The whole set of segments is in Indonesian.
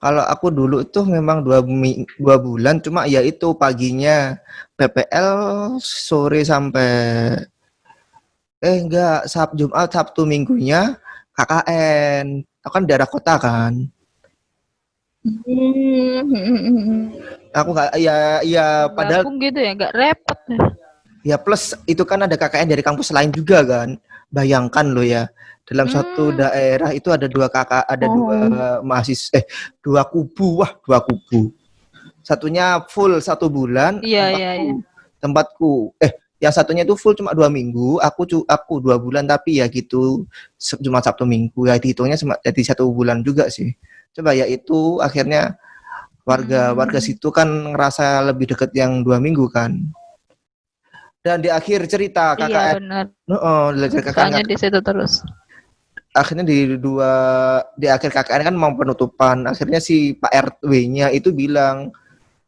Kalau aku dulu tuh memang 2 bulan, cuma ya itu paginya PPL, sore sampai enggak, Jumat, Sabtu, Minggunya KKN. Aku kan daerah kota kan. Aku nggak, ya padahal Gabung gitu ya, nggak repot ya. ya plus itu kan ada KKN dari kampus lain juga kan. Bayangkan lo ya, dalam satu daerah itu ada dua mahasiswa, dua kubu, wah dua kubu. Satunya full 1 bulan, Iya, iya, iya. tempatku yang satunya itu full cuma 2 minggu, aku 2 bulan, tapi ya gitu cuma Sabtu Minggu ya dihitungnya jadi 1 bulan juga sih. Coba ya itu akhirnya warga situ kan ngerasa lebih deket yang 2 minggu kan. Dan di akhir cerita Iya KKN, benar. soalnya di situ terus. akhirnya di akhir KKN kan mau penutupan, akhirnya si Pak RW-nya itu bilang,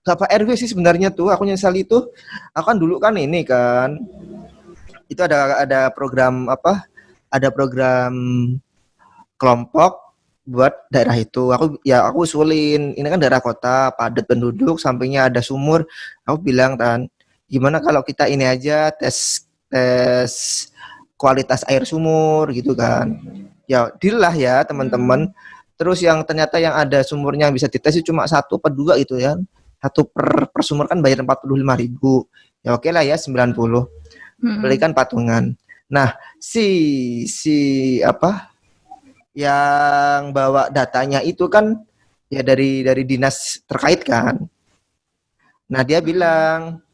gak Pak RW sih sebenarnya tuh, aku nyesal itu, aku kan dulu kan ini kan, itu ada program apa, ada program kelompok buat daerah itu. Aku usulin, ini kan daerah kota padat penduduk, sampingnya ada sumur. Aku bilang kan, gimana kalau kita ini aja tes kualitas air sumur gitu kan. Ya deal lah ya teman-teman. Terus yang ternyata yang ada sumurnya bisa dites cuma 1/2 gitu ya. Satu per sumur kan bayar 45.000. Ya oke lah ya 90. Belikan patungan. Nah, si apa yang bawa datanya itu kan ya dari dinas terkait kan. Nah, dia bilang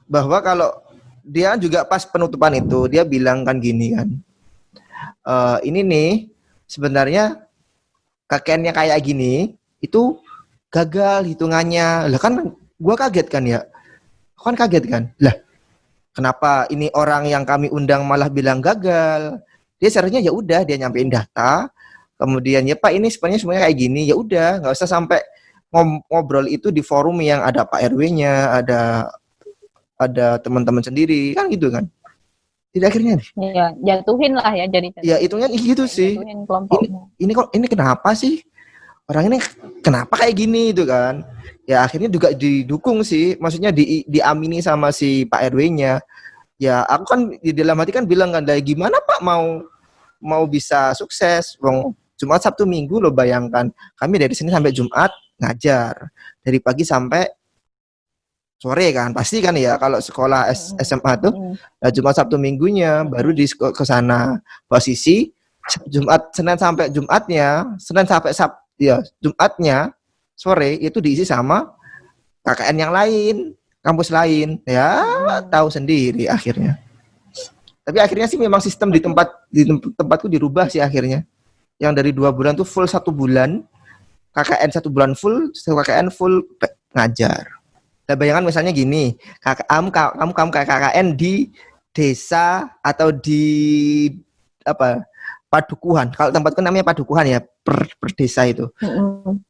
bahwa kalau dia juga pas penutupan itu dia bilang kan gini kan. Ini nih sebenarnya kakeknya kayak gini itu gagal hitungannya. Lah kan gua kaget kan ya. Kan kaget kan. Lah, kenapa ini orang yang kami undang malah bilang gagal? Dia seharusnya ya udah dia nyampein data, kemudian ya Pak ini sebenarnya kayak gini, ya udah nggak usah sampai ngobrol itu di forum yang ada Pak RW-nya, ada teman-teman sendiri kan gitu kan. Tidak akhirnya nih. Iya, jatuhin lah ya jadi. Ya hitungnya gitu sih. Ini kenapa sih? Orang ini kenapa kayak gini itu kan? Ya akhirnya juga didukung sih, maksudnya diamini sama si Pak RW-nya. Ya aku kan di dalam hati kan bilang kan, gimana Pak mau bisa sukses? Wong Jumat Sabtu Minggu lo bayangkan. Kami dari sini sampai Jumat ngajar. Dari pagi sampai sore kan. Pasti kan ya kalau sekolah SMA tuh Jumat Sabtu Minggunya baru ke sana. Posisi Senin sampai Jumatnya, Jumatnya sore itu diisi sama KKN yang lain, kampus lain. Ya, tahu sendiri akhirnya. Tapi akhirnya sih memang sistem di tempatku dirubah sih akhirnya. Yang dari 2 bulan tuh full 1 bulan, KKN 1 bulan full, KKN full ngajar. Nah, bayangan misalnya gini, kamu KKN di desa atau di apa padukuhan. Kalau tempatku namanya padukuhan ya, per desa itu.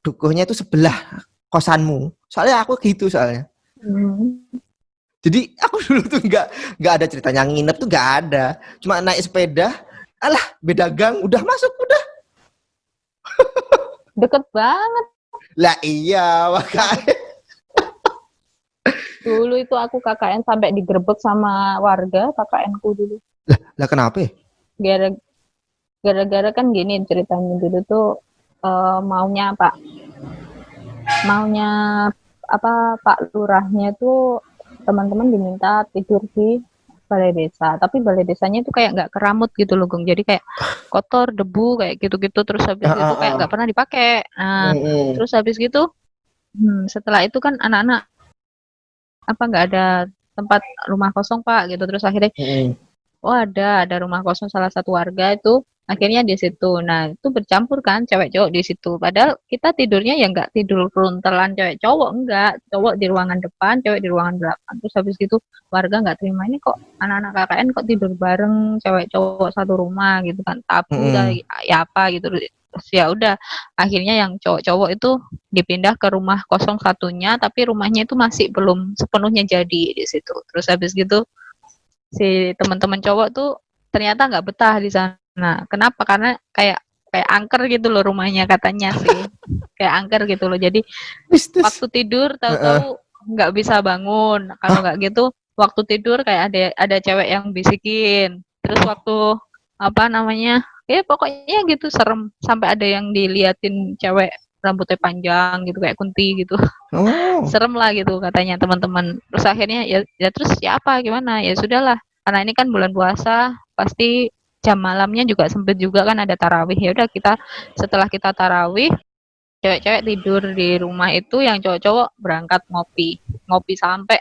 Dukuhnya itu sebelah kosanmu. Soalnya aku gitu soalnya. Jadi aku dulu tuh nggak ada ceritanya nginep tuh nggak ada. Cuma naik sepeda, alah beda gang, udah masuk udah. Deket banget. Lah iya makanya. Dulu itu aku KKN sampai digerebek sama warga KKN-ku dulu. Lah kenapa? Gara-gara kan gini ceritanya dulu tuh maunya Pak Lurahnya tuh teman-teman diminta tidur di balai desa, tapi balai desanya itu kayak nggak keramut gitu loh, Gung. Jadi kayak kotor, debu kayak gitu-gitu, terus habis itu kayak nggak pernah dipakai. Nah, terus habis gitu setelah itu kan anak-anak nggak ada tempat rumah kosong Pak gitu, terus akhirnya ada rumah kosong salah satu warga itu akhirnya di situ. Nah itu bercampur kan cewek cowok di situ, padahal kita tidurnya ya nggak tidur keruntelan cewek cowok, enggak, cowok di ruangan depan, cewek di ruangan belakang. Terus habis gitu warga nggak terima, ini kok anak-anak KKN kok tidur bareng cewek cowok satu rumah gitu kan, tabu ya apa gitu. Terus ya udah akhirnya yang cowok-cowok itu dipindah ke rumah kosong satunya, tapi rumahnya itu masih belum sepenuhnya jadi di situ. Terus habis gitu si teman-teman cowok tuh ternyata nggak betah di sana. Kenapa? Karena kayak angker gitu loh rumahnya katanya sih. kayak angker gitu loh. Jadi Mistis. waktu tidur Heeh. tahu-tahu nggak bisa bangun. Kalau nggak gitu, waktu tidur kayak ada cewek yang bisikin. Terus Oh, waktu apa namanya? Ya pokoknya gitu serem. Sampai ada yang diliatin cewek rambutnya panjang gitu kayak kunti gitu. oh, Serem lah gitu katanya teman-teman. Terus akhirnya ya terus ya apa gimana? Ya sudahlah. Karena ini kan bulan puasa, pasti jam malamnya juga sempit juga kan ada tarawih. Ya udah kita setelah kita tarawih cewek-cewek tidur di rumah itu yang cowok-cowok berangkat ngopi ngopi sampai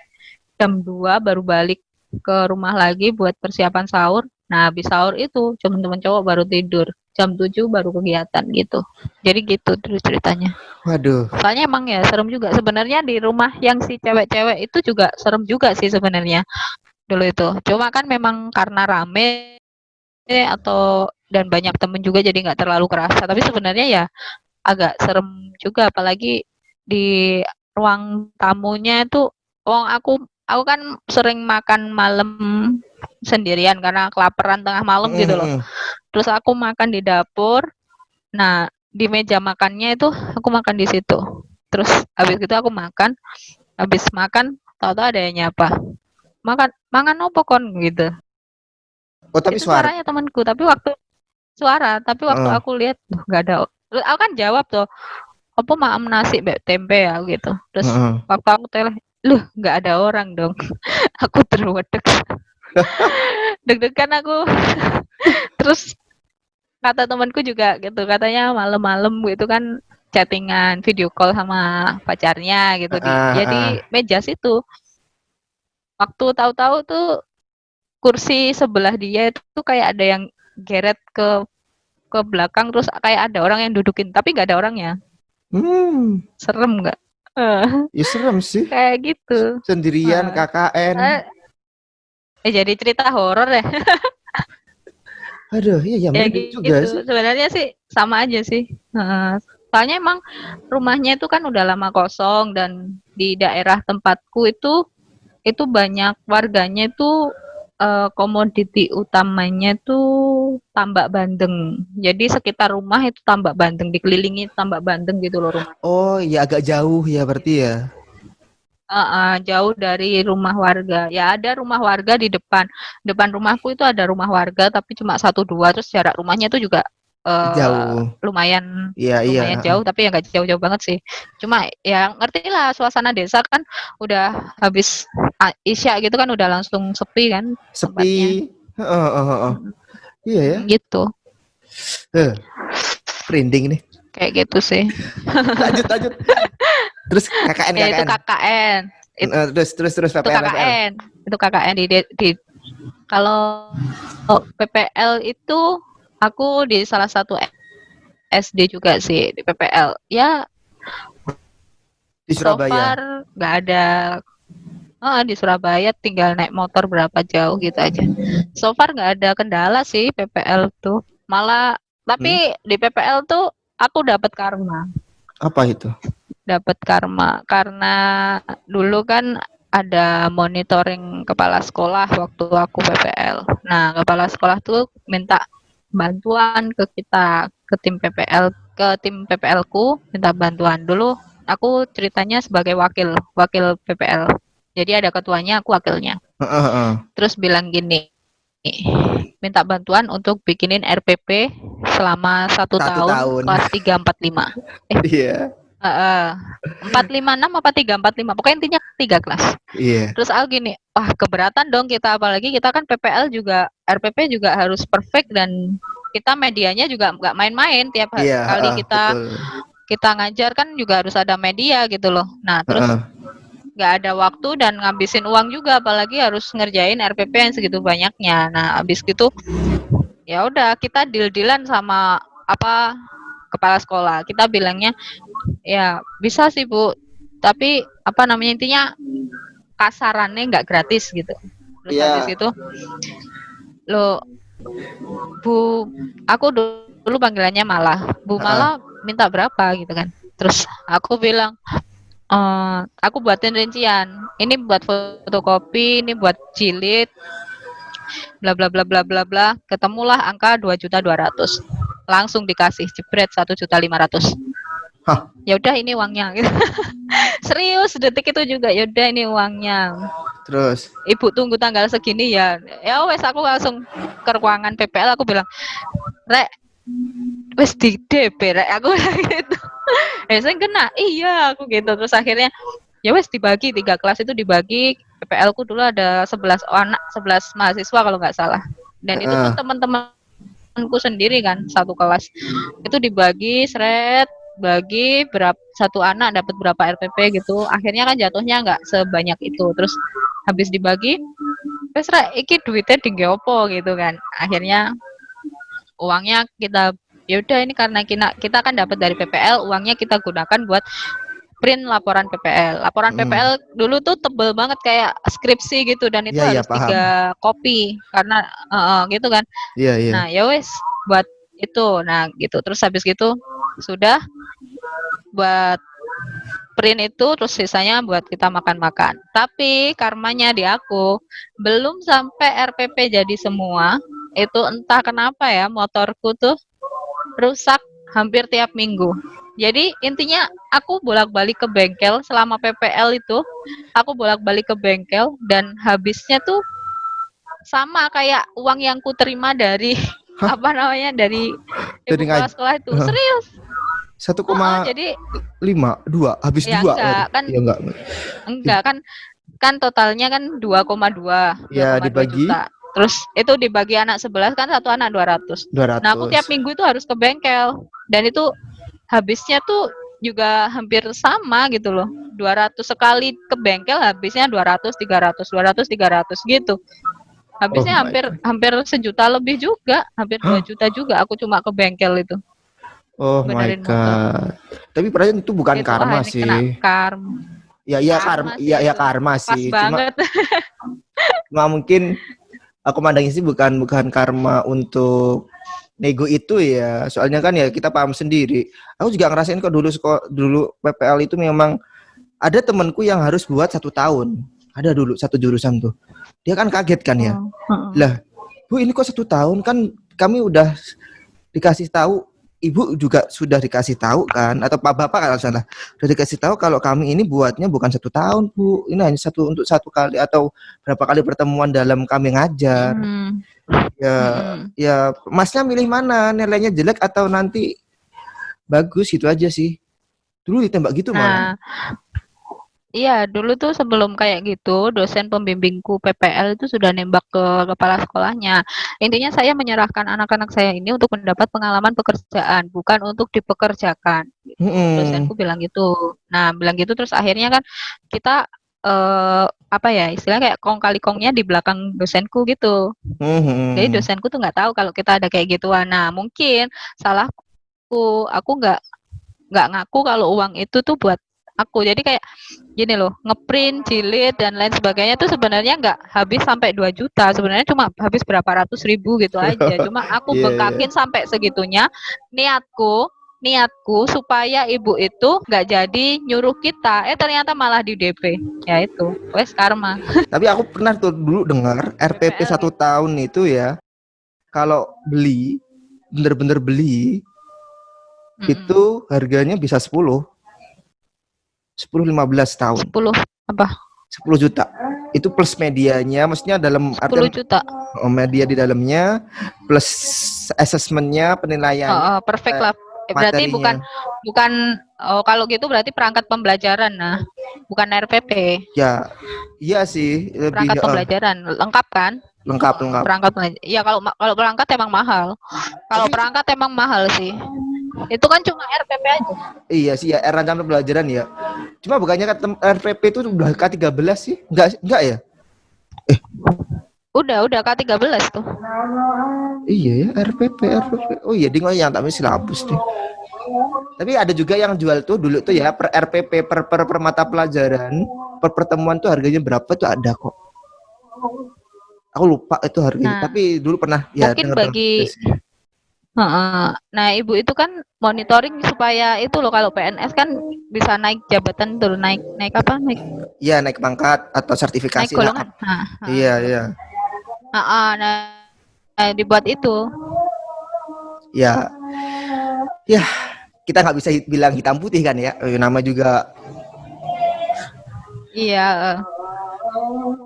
jam 2 baru balik ke rumah lagi buat persiapan sahur. Nah habis sahur itu teman-teman cowok baru tidur jam 7 baru kegiatan gitu. Jadi gitu terus ceritanya. waduh. Soalnya emang ya serem juga sebenarnya di rumah yang si cewek-cewek itu juga serem juga sih sebenarnya dulu itu. Cuma kan memang karena rame atau dan banyak temen juga jadi nggak terlalu kerasa. Tapi sebenarnya ya agak serem juga apalagi di ruang tamunya itu aku kan sering makan malam sendirian karena kelaparan tengah malam Heeh, gitu loh. heeh. Terus aku makan di dapur. Nah, di meja makannya itu aku makan di situ. Terus habis itu aku makan, habis makan tahu-tahu ada yang nyapa. Makan mangan opo kon gitu. Oh, tapi Itu suara. suaranya temanku, tapi waktu Heeh, aku lihat tuh nggak ada. Terus aku kan jawab tuh, apa maam nasi mbak tempe ya gitu. Terus heeh. waktu aku tele, loh nggak ada orang dong. Aku terwedek, deg-degan aku. Terus kata temanku juga gitu, katanya malam-malam gitu kan chattingan video call sama pacarnya gitu di Heeh, ya heeh. di meja situ. Waktu tahu-tahu tuh kursi sebelah dia itu kayak ada yang geret ke belakang terus kayak ada orang yang dudukin tapi nggak ada orangnya. Hmm, Serem nggak? Eh, ya serem sih. kayak gitu. Sendirian Heeh. KKN. Eh, jadi cerita horor ya. Aduh, iya ya Ya merinding juga gitu. sih. Sebenarnya sih sama aja sih. Heeh. Soalnya emang rumahnya itu kan udah lama kosong dan di daerah tempatku itu banyak warganya itu komoditi utamanya tuh tambak bandeng. Jadi sekitar rumah itu tambak bandeng, dikelilingi tambak bandeng gitu loh rumah. Oh, ya agak jauh ya berarti ya. Jauh dari rumah warga. Ya ada rumah warga di depan. Depan rumahku itu ada rumah warga tapi cuma satu dua. Terus jarak rumahnya itu juga Jauh. lumayan Iya, iya. lumayan jauh tapi ya nggak jauh-jauh banget sih. Cuma ya ngerti lah suasana desa kan udah habis isya gitu kan udah langsung sepi kan Sepi. tempatnya. Heeh, heeh, heeh. Iya ya. Gitu. Eh, merinding nih. Kayak gitu sih. Lanjut, lanjut. Terus KKN, Ya itu KKN. KKN. Terus Itu PPL, PPL. KKN. Itu KKN di kalau PPL itu aku di salah satu SD juga sih di PPL. Ya Di so Surabaya. far nggak ada di Surabaya tinggal naik motor berapa jauh gitu aja. So far nggak ada kendala sih PPL tuh. Malah Hmm? tapi di PPL tuh aku dapat karma. Apa itu? Dapat karma karena dulu kan ada monitoring kepala sekolah waktu aku PPL. Nah, kepala sekolah tuh minta bantuan ke kita, ke tim PPL-ku minta bantuan. Dulu aku ceritanya sebagai wakil PPL. Jadi ada ketuanya, aku wakilnya. Heeh, heeh. Terus bilang gini, minta bantuan untuk bikinin RPP selama 1 tahun Tahun. kelas 3, 4, 5. Iya. Heeh. 4, 5, 6 apa 3, 4, 5 pokoknya intinya 3 kelas. Iya. Terus aku gini, wah keberatan dong kita apalagi kita kan PPL juga RPP juga harus perfect dan kita medianya juga nggak main-main tiap Iya, kali heeh, kita betul. kita ngajar kan juga harus ada media gitu loh. Nah terus Heeh. nggak ada waktu dan ngabisin uang juga apalagi harus ngerjain RPP yang segitu banyaknya. Nah habis gitu ya udah kita deal-dealan sama apa kepala sekolah kita bilangnya ya bisa sih Bu tapi apa namanya intinya kasarannya nggak gratis gitu terus habis Iya. itu lo Bu aku dulu panggilannya malah Bu Heeh. malah minta berapa gitu kan terus aku bilang aku buatin rincian ini buat fotokopi ini buat jilid bla bla bla bla bla bla ketemulah angka 2.200.000 langsung dikasih jebret 1.500.000 Hah, Ya udah ini uangnya gitu. Serius detik itu juga, ya udah ini uangnya. terus Ibu tunggu tanggal segini ya. Ya wes aku langsung ke ruangan PPL aku bilang, "Rek, wes di DP rek," aku bilang gitu. Saya kena, iya aku gitu. Terus akhirnya ya wes dibagi 3 kelas itu dibagi. PPL ku dulu ada 11 anak, 11 mahasiswa kalau nggak salah. Dan itu pun heeh. teman-temanku sendiri kan satu kelas. Itu dibagi seret bagi berapa satu anak dapat berapa RPP gitu. Akhirnya kan jatuhnya nggak sebanyak itu. Terus habis dibagi, wes rek iki duitnya tinggi opo gitu kan. Akhirnya uangnya kita ya udah ini karena kita kan dapat dari PPL, uangnya kita gunakan buat print laporan PPL. Laporan Mm. PPL dulu tuh tebel banget kayak skripsi gitu dan itu Iya, iya, harus paham. 3 kopi karena gitu kan. Iya, iya. Nah, ya wes buat itu. Nah, gitu. Terus habis gitu sudah buat print itu terus sisanya buat kita makan-makan. Tapi karmanya di aku belum sampai RPP jadi semua, itu entah kenapa ya motorku tuh rusak hampir tiap minggu. Jadi intinya aku bolak-balik ke bengkel selama PPL itu, aku bolak-balik ke bengkel dan habisnya tuh sama kayak uang yang ku terima dari Hah, apa namanya dari ibu dari kepala sekolah itu. Serius. satu koma Jadi lima dua habis ya dua berarti. enggak kan Ya enggak. enggak kan kan totalnya kan 2,2 Ya 2,2 dibagi juta. Terus itu dibagi anak 11 kan satu anak 200. dua Nah, aku tiap ratus. minggu itu harus ke bengkel dan itu habisnya tuh juga hampir sama gitu loh. 200 sekali ke bengkel habisnya 200 300 200 300 gitu. Oh Habisnya my hampir god. hampir sejuta lebih juga, hampir 2 Hah? juta juga aku cuma ke bengkel itu Oh my benerin motor. god. Tapi perasaan itu bukan Itu karma ini kena sih. karma. Ya, ya karma, Karma ya, sih ya itu. karma Pas sih. Cuma banget. mungkin aku mandangnya sih bukan karma untuk nego itu ya. Soalnya kan ya kita paham sendiri. Aku juga ngerasain kok dulu PPL itu memang ada temanku yang harus buat 1 tahun. Ada dulu satu jurusan tuh. Dia kan kaget kan ya. Oh, heeh. Lah, Bu ini kok 1 tahun kan kami udah dikasih tahu, ibu juga sudah dikasih tahu kan, atau pak bapak kalau salah, sudah dikasih tahu kalau kami ini buatnya bukan 1 tahun bu, ini hanya untuk satu kali atau berapa kali pertemuan dalam kami ngajar. Mhm. Ya, Mhm. ya masnya milih mana, nilainya jelek atau nanti bagus, gitu aja sih. Dulu ditembak gitu malah. Nah, iya dulu tuh sebelum kayak gitu, dosen pembimbingku PPL itu sudah nembak ke kepala sekolahnya. Intinya saya menyerahkan anak-anak saya ini untuk mendapat pengalaman pekerjaan, bukan untuk dipekerjakan, gitu. Mm-mm. Dosenku bilang gitu. Nah, bilang gitu terus akhirnya kan kita apa ya, istilahnya kayak kong kali kongnya di belakang dosenku gitu. Jadi Mm-mm. dosenku tuh nggak tahu kalau kita ada kayak gituan. Nah, mungkin salahku, aku nggak ngaku kalau uang itu tuh buat aku. Jadi kayak gini loh, ngeprint, jilid dan lain sebagainya tuh sebenarnya nggak habis sampai 2 juta. Sebenarnya cuma habis berapa ratus ribu gitu aja. Cuma aku Iya, iya. bengkakin sampai segitunya. Niatku niatku supaya ibu itu nggak jadi nyuruh kita, ternyata malah di DP. Ya itu, wes karma. Tapi aku pernah tuh dulu dengar RPP PPL satu gitu. tahun itu ya, kalau beli bener-bener beli Mm-mm. itu harganya bisa 10 15 tahun 10 apa? 10 juta itu plus medianya, maksudnya dalam 10 artian juta. media di dalamnya plus assessmentnya, penilaiannya, Oh, perfect lah. Berarti bukan materinya. bukan oh, kalau gitu berarti perangkat pembelajaran. Nah, bukan RPP. Ya iya sih, lebih Perangkat pembelajaran lengkap kan? lengkap lengkap. Perangkat pembelajaran. Iya, kalau perangkat emang mahal. Kalau Tapi perangkat emang mahal sih. Itu kan cuma RPP aja. iya sih ya, rancangan pembelajaran ya. Cuma bukannya RPP itu udah Mm-mm. K13 sih? Enggak ya? Udah K13 tuh. Iya ya, RPP. Oh iya, ding, oh yang tak silabus deh. Tapi ada juga yang jual tuh dulu tuh ya, per RPP per mata pelajaran, per pertemuan tuh harganya berapa tuh ada kok. Aku lupa itu harganya, Nah, tapi dulu pernah ya mungkin dengar juga bagi sih. heeh. Nah, ibu itu kan monitoring supaya itu loh kalau PNS kan bisa naik jabatan tuh, naik naik apa? Naik Iya, naik pangkat atau naik sertifikasi lah. golongan. Nah, Iya, heeh. iya. Nah, dibuat itu. Ya, ya kita nggak bisa bilang hitam putih kan ya. Nama juga Iya,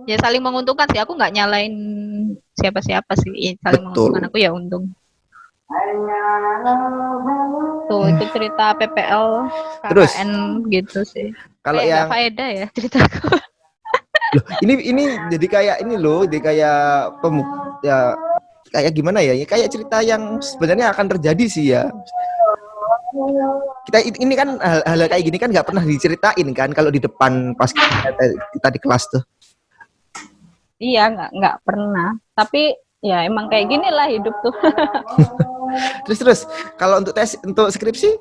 ya saling menguntungkan sih. Aku nggak nyalain siapa-siapa sih. Ya, saling menguntungkan. betul. Aku ya untung. Tuh itu cerita PPL Terus KKN gitu sih. kalau Kayak nggak yang faedah ya ceritaku. loh, ini jadi kayak ini loh, jadi kayak ya kayak gimana ya? Kayak cerita yang sebenarnya akan terjadi sih ya. Kita ini kan hal-hal kayak gini kan nggak pernah diceritain kan kalau di depan pas kita di kelas tuh. Iya, nggak pernah. Tapi ya emang kayak gini lah hidup tuh. Terus kalau untuk untuk skripsi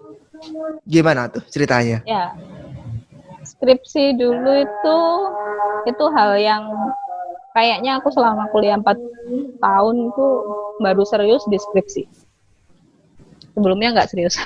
gimana tuh ceritanya? Ya, skripsi dulu itu hal yang kayaknya aku selama kuliah 4 tahun itu baru serius di skripsi. Sebelumnya nggak serius.